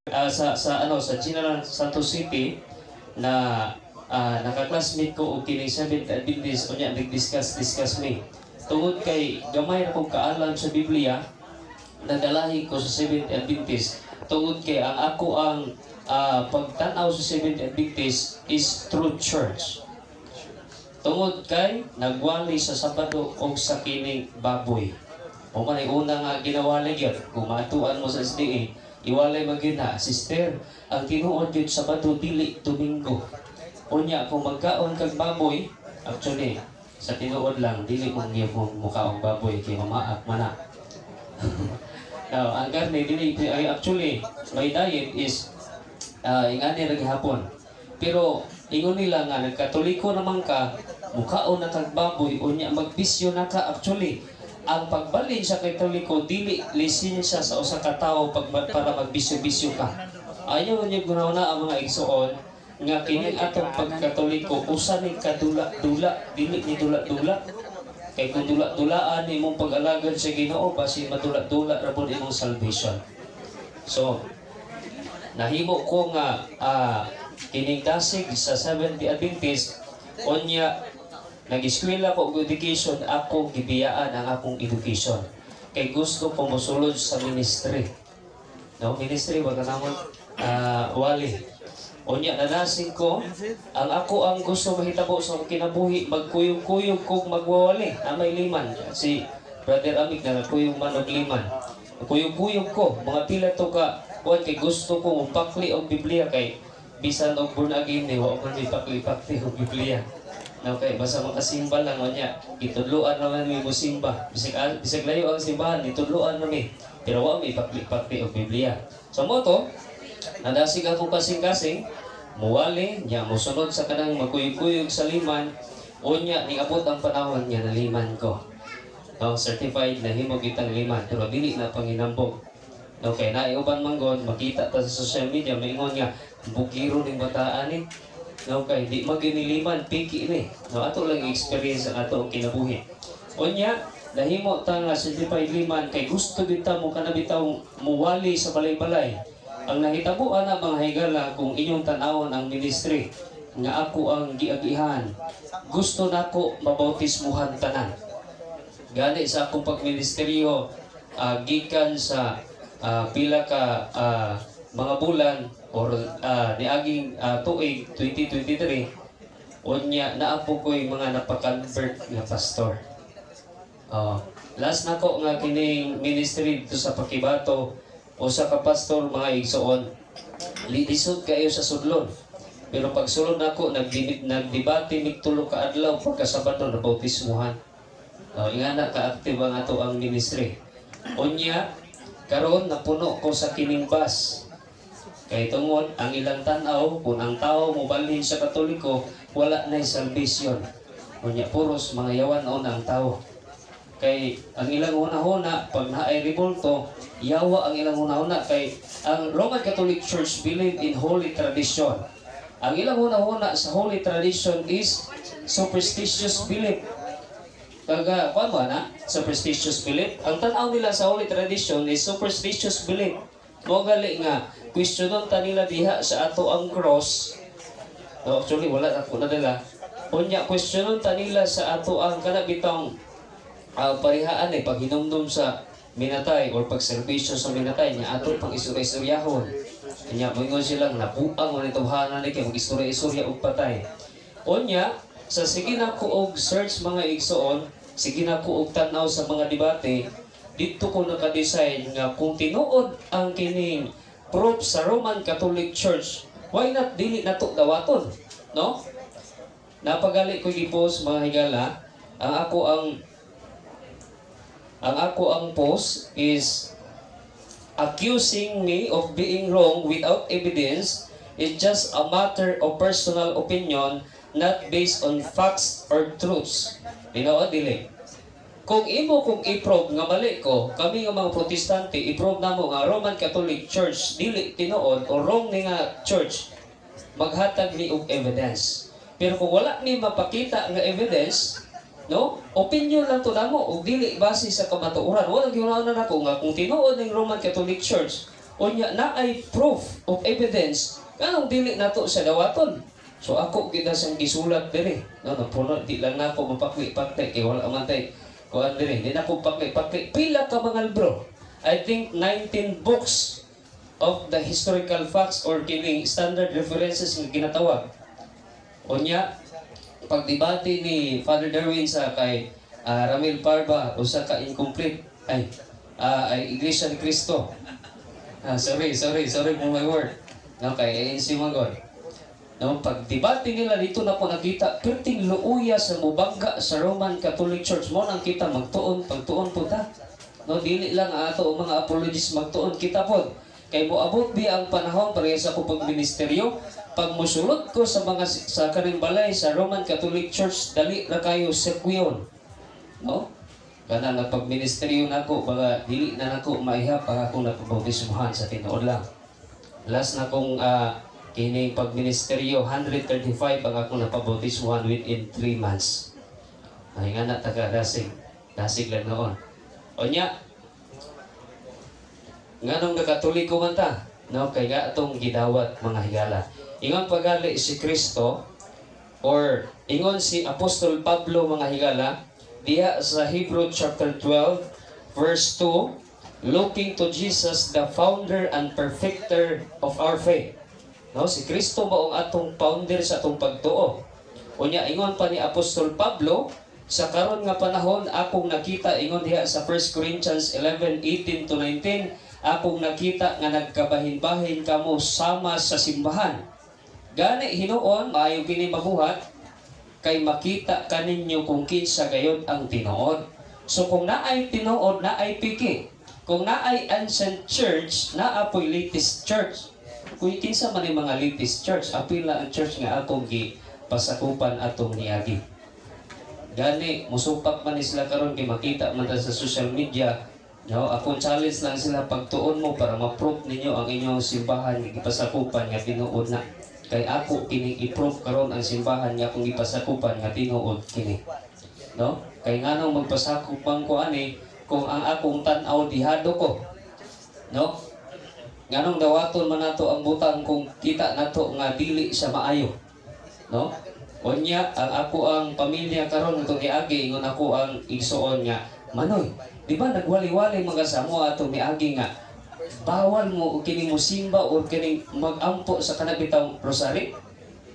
sa General Santos City na naka-classmate ko og kining Seventh Adventist unya nag-discuss me. Tungod kay gamay ra kong kaalam sa Biblia, nadalahi ko sa Seventh Adventist. Tungod kay ang ako ang pagtanaw sa Seventh Adventist is true church. Tungod kay nagwali sa Sabado og sa kining baboy. O man ay una nga ginawali gyud kung matuan mo sa SDA, iwalay magina, sister, ang tinuod yun Sabado dili Domingo. Unya kung magkaon kag baboy, actually sa tinuod lang dili mo niya mukhaong baboy kay mamaak mana. Now, ang karne dili actually my diet is ingani ra gihapon. Pero ingon nila nga nagkatoliko naman ka, mukhaon na kag baboy unya magbisyo na ka. Actually ang pagbalin sa Katoliko dili lisensya sa usa ka tawo para magbisyo-bisyo ka. Ayaw niya guna ang mga igsoon nga kini atong pagkatoliko usa ni kadula-dula, dili ni dula-dula. Kay kung dula-dulaan imong pag-alagad sa Ginoo basi madula-dula ra pud imong salvation. So nahimo ko nga kining dasig sa Seventh Adventist unya nag-eskwela ko og education, ako gibiyaan ang akong education. Kay gusto ko mosulod sa ministry. No, ministry wala namon wali. Unya nanasig ko ang ako ang gusto mahitabo sa kinabuhi, magkuyog-kuyog kog magwawali. May liman si Brother Amig na nagkuyog man og liman. Kuyog-kuyog ko mga pila to ka kuan kay gusto ko mupakli og Biblia kay bisan og born again ni wa ko ni pakli og Biblia. Okay, basta makasimba lang niya. Itudluan naman mi musimba. Bisag layo ang simbahan, itudluan namin. Pero wa mi pakli-pakli og Biblia. So mo to, nadasig ako kasing-kasing, muwali, niya musunod sa kanang magkuyog-kuyog sa liman, unya ning abot ang panahon niya na liman ko. No, certified na himo kitang liman, pero dili na panginambog. Okay, naiuban manggon, makita ta sa social media, maingon nga, bukiro ning bataan ni. Okay, di maginiliman, piki ni. No, ato lang experience ang ato kinabuhi. Unya, nahimo ta nga certified liman kay gusto bitaw mo kanabitaw muwali sa balay-balay. Ang nahitabo ana mga higala kung inyong tan-awon ang ministry nga ako ang giagihan. Gusto nako mabautismuhan tanan. Gani sa akong pagministeryo gikan sa pila ka mga bulan or niaging tuig 2023 unya naapo ko yung mga napaka-convert nga pastor. Last nako nga kining ministry dito sa Pakibato o sa kapastor mga igsoon lisod kayo sa sudlon. Pero pag sulod nako nagdebate mig tulo ka adlaw pagka Sabado na bautismuhan. Ingana ka-active ang ato ang ministry. Unya karon napuno ko sa kining bus. Kay tungod ang ilang tan-aw kung ang tao mo balhin sa Katoliko wala na salvation. Unya puros mga yawan-on ang tao. Kay ang ilang una-una pag naay revolto yawa ang ilang una-una kay ang Roman Catholic Church believe in holy tradition. Ang ilang una-una sa holy tradition is superstitious belief. Kaga kuan ba na superstitious belief? Ang tan-aw nila sa holy tradition is superstitious belief. Mo gali nga questionon ta nila diha sa ato ang cross. No, actually wala ako nadala. Unya questionon ta nila sa ato ang kanabitang parihaan pag hinumdum sa minatay or pagserbisyo sa minatay niya ato pang istorya-istoryahon. Kanya moingon silang nabuang man itawhanan ni kay mag-istorya-istorya og patay. Unya sa sige na ko og search mga igsoon, sige na ko og tan-aw sa mga debate, dito ko naka-design nga kung tinuod ang kining proof sa Roman Catholic Church, why not dili nato dawaton, no? Napagali ko i-post mga higala, ang ako ang post is accusing me of being wrong without evidence is just a matter of personal opinion not based on facts or truths. Dinawa dili. Kung i-prove nga mali ko, kami nga mga protestante, i-prove namo nga Roman Catholic Church dili tinuod o wrong ni nga church, maghatag ni og evidence. Pero kung wala ni mapakita nga evidence, no? Opinion lang to namo og dili base sa kamatuoran. Wala gyud na nako nga kung tinuod ning Roman Catholic Church Unya na ay proof of evidence kanang dili nato sa dawaton. So ako kita siyang gisulat diri. No, napuno di lang nako mapakli-pakli kay wala man tay kuan diri. Di na ko pakli-pakli pila ka mga libro. I think 19 books of the historical facts or kining standard references nga ginatawag. Unya pagdebate ni Father Darwin sa kay Ramil Parba usa ka incomplete ay Iglesia ni Cristo. Sorry for my word. No, kay ANC Manggon. No, pagdebate nila dito na po nakita perting luuya sa mubangga sa Roman Catholic Church mo nang kita pagtuon po ta. No, dili lang ato mga apologists magtuon kita po. Kay moabot bi ang panahon para sa ko pagministeryo pag musulod ko sa mga sa kaning balay sa Roman Catholic Church dali ra kayo sekwiyon. No? Kana na pagministeryo nako baga dili na nako maihap para akong napabautismuhan sa tinuod lang. Last na kong kining pagministeryo 135 ang akong napabautismuhan within 3 months. Ay nga na taga Dasig lang noon. Onya nganong nakatoliko man ta, no, kay ga atong gidawat mga higala. Ingon pagali si Kristo or ingon si Apostol Pablo mga higala diya sa Hebrew chapter 12 verse 2, looking to Jesus the founder and perfecter of our faith. No, si Kristo maong atong founder sa atong pagtuo. Unya ingon pa ni Apostol Pablo sa karon nga panahon akong nakita ingon diha sa 1 Corinthians 11:18 to 19, akong nakita nga nagkabahin-bahin kamo sama sa simbahan. Gani hinuon maayo kini mabuhat kay makita kaninyo kung kinsa gayud ang tinuod. So kung naay tinuod, naay piki. Kung naay ancient church, naapoy latest church. Kung kinsa man mga latest church, apila ang church nga atong pasakupan atong niagi. Gani musupak man sila karon kay makita man ta sa social media. No, akong challenge lang sila pagtuon mo para ma-prove ninyo ang inyong simbahan nga gipasakupan nga tinuod na. Kay ako kining i-prove karon ang simbahan nga akong ipasakupan nga tinuod kini. No? Kay nganong magpasakupan ko ani kung ang akong tan-aw dihado ko. No? Nganong dawaton man nato ang butang kung kita nato nga dili sa maayo. No? Unya ang ako ang pamilya karon itong giagi ingon ako ang igsuon nga Manoy, di ba nagwali-wali mga samo ato miagi nga bawal mo kini mo simba o kini magampo sa kanabitang rosary?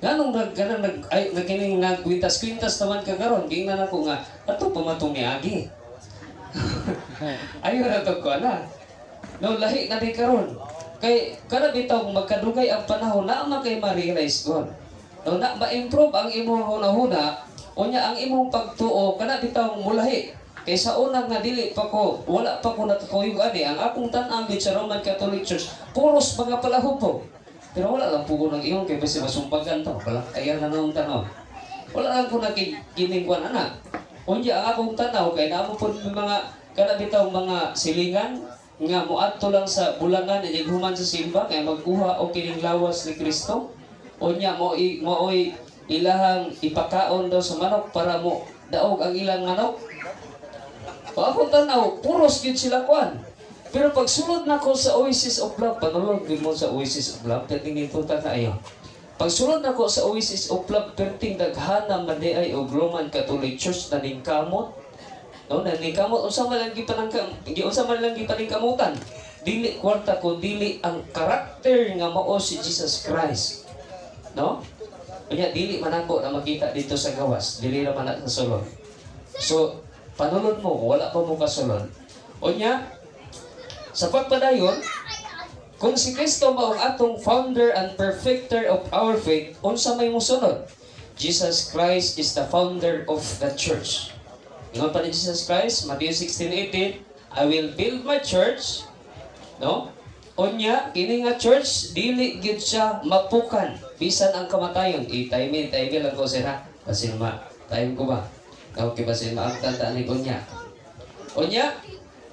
Ganong nagkining nagkwintas-kwintas naman ka karon gingnan ako nga ato pamatong miagi. Ayo na to ko na. No lahi na di karon. Kay kanabitaw magkadugay ang panahon na kay ma-realize kon. No na ma-improve ang imong hunahuna unya ang imong pagtuo kanabitaw mulahi. Kaysa una nga dili pa ko, wala pa ko nakakuyog ani ang akong tan-ang sa Roman Catholic Church, puros mga palahupo. Pero wala lang po ko ng iyon kay basi masumbagan to, wala kaya na nung tanaw. Wala lang ko nakikining kuan ana. Unya ang akong tanaw kay naamo po mga kanabitaw mga silingan nga moadto lang sa bulangan ug human sa simba kay magkuha og kining lawas ni Kristo. Unya mo'y ilahang ipakaon daw sa manok para mo daog ang ilang manok. Akong tanaw, puros gid sila kuan. Pero pag sulod na ko sa Oasis of Love, panulog gid mo sa Oasis of Love, perting ituta kaayo. Pag sulod na ko sa Oasis of Love, perting daghana man di ay og Roman Catholic Church na ningkamot. No, na ningkamot unsa man lang gipaningkamutan. Dili kwarta ko dili ang karakter nga mao si Jesus Christ. No? Kanya dili man ako na makita dito sa gawas, dili ra man sa sulod. So panulod mo, wala pa mo kasulod. Unya, sa pagpadayon, kung si Kristo maong atong founder and perfecter of our faith, unsa may musunod? Jesus Christ is the founder of the church. Ingon pa ni Jesus Christ, Matthew 16:18, I will build my church. No? Unya, kini nga church, dili gid siya mapukan. Bisan ang kamatayon. Time lang ko sila. Kasi time ko ba? Okay ba siya maagtanda ni Unya? Unya,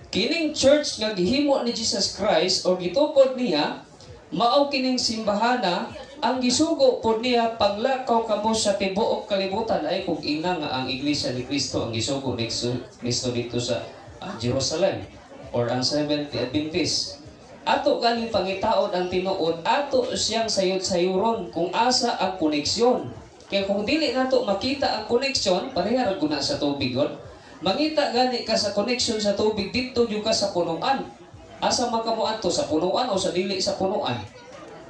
kining church nga gihimo ni Jesus Christ o gitukod niya, mao kining simbahana ang gisugo pod niya paglakaw kamo sa tibuok kalibutan ay kung ina nga ang Iglesia ni Cristo ang gisugo ni Cristo dito sa Jerusalem or ang Seventh Adventist. Ato galing pangitaon ang tinuod, ato siyang sayod-sayuron kung asa ang koneksyon. Kaya kung dili nato makita ang koneksyon, pareha ra guna sa tubig god. Mangita gani ka sa koneksyon sa tubig dito jud ka sa punuan. Asa man ka mo adto sa punuan o sa dili sa punuan?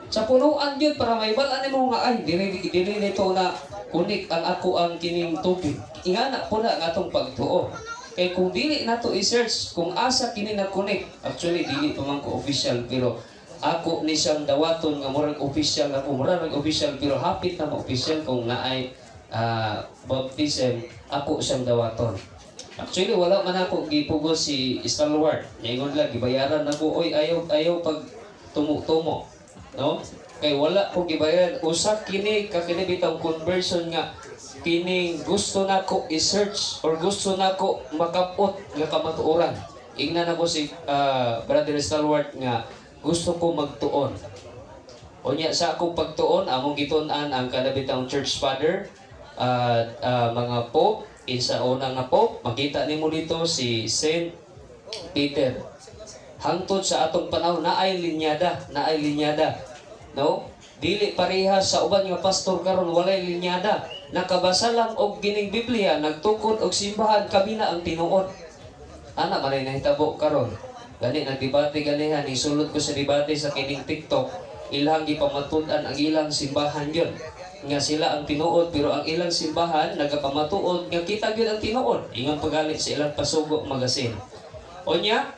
Sa punuan yun para may balaan mo nga ay dili nito na kunik ang ako ang kining tubig. Ingana po na ang atong pagtuo. Kaya kung dili nato i-search kung asa kini na-connect, actually dili pa man ko official pero ako ni siyang dawaton nga murag official ako, murag official pero hapit na ma-official kung naay baptism, ako siyang dawaton. Actually wala man ako gipugos si Stalwart. Ingon lang gibayaran ako, oy ayaw pag tumo-tumo. No? Kay wala ko gibayaran usa kini kakini bitang conversion nga kining gusto nako i-search or gusto nako makapot nga kamatuoran. Ingnan nako si Brother Stalwart nga gusto ko magtuon. Unya sa akong pagtuon among gitun-an ang kanabitang church father mga pope, isa una nga pope, makita nimo dito si Saint Peter. Hangtod sa atong panahon naay linyada. No? Dili parehas sa uban nga pastor karon walay linyada. Nakabasa lang og gining Biblia, nagtukod og simbahan kabina ang tinuod. Ana man nahitabo karon. Gani nagdebate ganihan, isulod ko sa debate sa kining TikTok, ilang gipamatud-an ang ilang simbahan yon. Nga sila ang tinuod pero ang ilang simbahan nagapamatuod nga kita gyud ang tinuod. Ingon pagalit sa ilang pasugo magasin. Onya,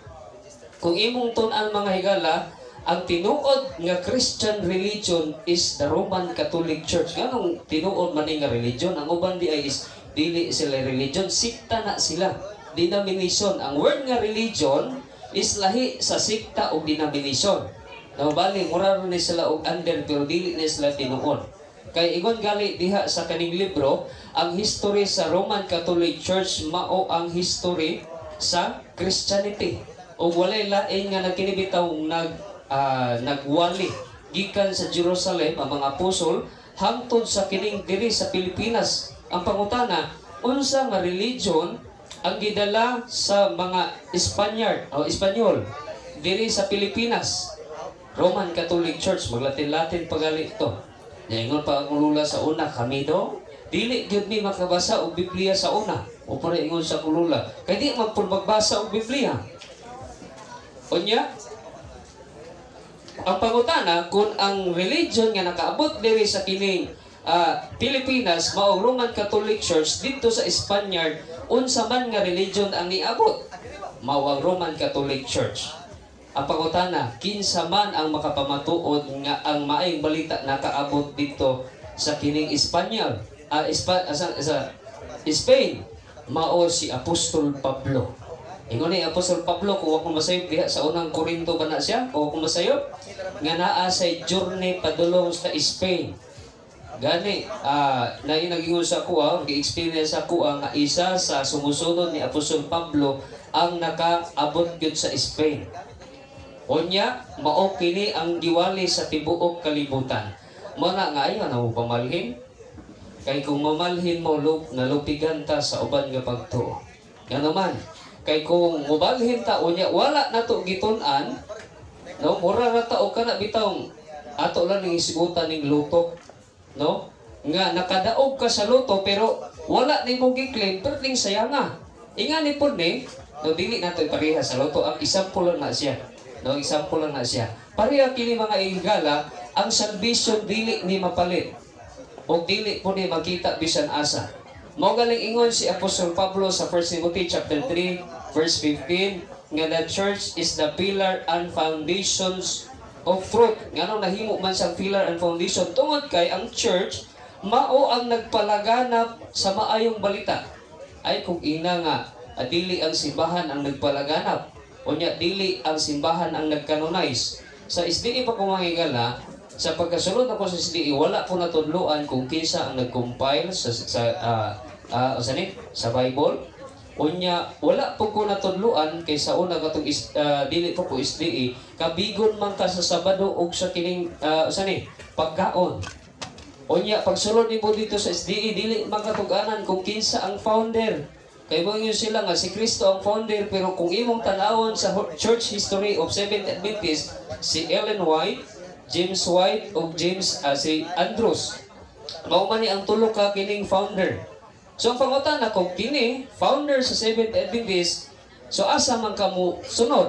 kung imong tun-an mga higala, ang tinuod nga Christian religion is the Roman Catholic Church. Ganong tinuod man nga religion. Ang uban di ay is dili sila religion, sikta na sila. Denomination. Ang word nga religion is lahi sa sikta o denomination. Nabali, mura ni sila og under pero dili ni sila tinuod. Kay ingon gali diha sa kaning libro, ang history sa Roman Catholic Church mao ang history sa Christianity. O walay lain nga nagkinibitaw nagwali gikan sa Jerusalem ang mga apostol hangtod sa kining diri sa Pilipinas. Ang pangutana, unsa nga religion ang gidala sa mga Espanyol diri sa Pilipinas? Roman Catholic Church, maglatin-latin pagali ito. Ingon pa ang ulula sa una, kami daw dili gyud mi makabasa og Biblia sa una. O para ingon sa ulula, kay di man pud magbasa og Biblia. Unya, ang pangutana kung ang religion nga nakaabot diri sa kining Pilipinas mao Roman Catholic Church dito sa Spaniard, unsa man nga religion ang niabot mao ang Roman Catholic Church. Ang pangutana, kinsa man ang makapamatuod nga ang maayong balita nakaabot dito sa kining Spain mao si Apostol Pablo. Ingon ni Apostol Pablo, kung ako masayop diha sa unang Korinto ba na siya, o kung masayop nga naa sa journey padulong sa Spain. Gani, nagingon sa kuha, gi-experience sa kuha nga isa sa sumusunod ni Apostol Pablo ang nakaabot gyud sa Spain. Unya, mao kini ang giwali sa tibuok kalibutan. Mo na nga ayo na mo pamalhin. Kay kung mamalhin mo nalupigan ta sa uban nga pagtuo. Nga naman, kay kung mubalhin ta unya wala nato gitun-an, no, mura ra ta o kana bitawng ato lang ning isgutan ning luto, no? Nga nakadaog ka sa luto pero wala nimo gi-claim perting sayanga. Ingani pod ni, no, dili nato ipareha sa luto, ang example lang na siya. No, example lang na siya. Pareha kini mga higala, ang salvation dili ni mapalit. O dili po ni makita bisan asa. Mao galing ingon si Apostol Pablo sa 1 Timothy chapter 3 verse 15 nga the church is the pillar and foundations of truth. Ngano nahimo man siyang pillar and foundation tungod kay ang church mao ang nagpalaganap sa maayong balita. Ay kung ina nga dili ang simbahan ang nagpalaganap, unya dili ang simbahan ang nagcanonize. Sa SDE pa ko mangigala, sa pagkasulod ako sa SDE, wala ko natudloan kung kinsa ang nag-compile sa Bible. Unya, wala po ko natudloan kay sa una katong dili po ko SDE, kabigon man ka sa Sabado o sa kining pagkaon. Unya, pagsulod nimo dito sa SDE, dili man katuganan kung kinsa ang founder. Kay mo yun sila nga si Kristo ang founder, pero kung imong tanawon sa church history of Seventh Adventist, si Ellen White, James White o si Andrews, mao man ni ang tulo ka kining founder. So ang pangutana kung kini founder sa Seventh Adventist, so asa man kamo sunod?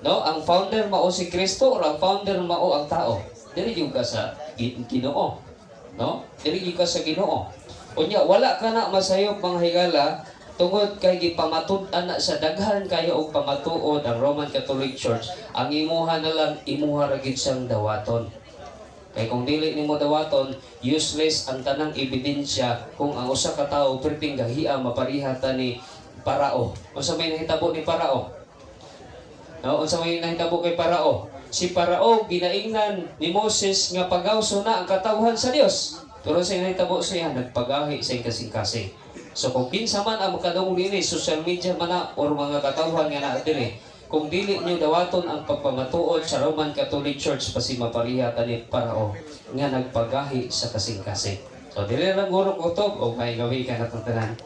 No, ang founder mao si Kristo o ang founder mao ang tao? Dili yung ka sa Ginoo. No? Dili yung ka sa Ginoo. Unya wala ka na masayop mga higala tungod kay gipamatud-an na sa daghan kayo og pamatuod ang Roman Catholic Church. Ang imuha na lang imuha ra gid siyang dawaton. Kay kung dili nimo dawaton, useless ang tanang ebidensya kung ang usa ka tawo perting gahiya maparihata ni Parao. Unsa may nahitabo ni Parao? No, unsa may nahitabo kay Parao? Si Parao ginaingnan ni Moses nga pagawso na ang katawhan sa Dios. Pero sa nahitabo siya nagpagahi sa kasing-kasing. So kung kinsa man ang makadungog ini social media man na or mga katawhan nga naa diri, kung dili niyo dawaton ang pagpamatuod sa Roman Catholic Church pasi mapariha ni Parao nga nagpagahi sa kasing-kasing. So dili ra guro kutob o may gawi ka natutanan.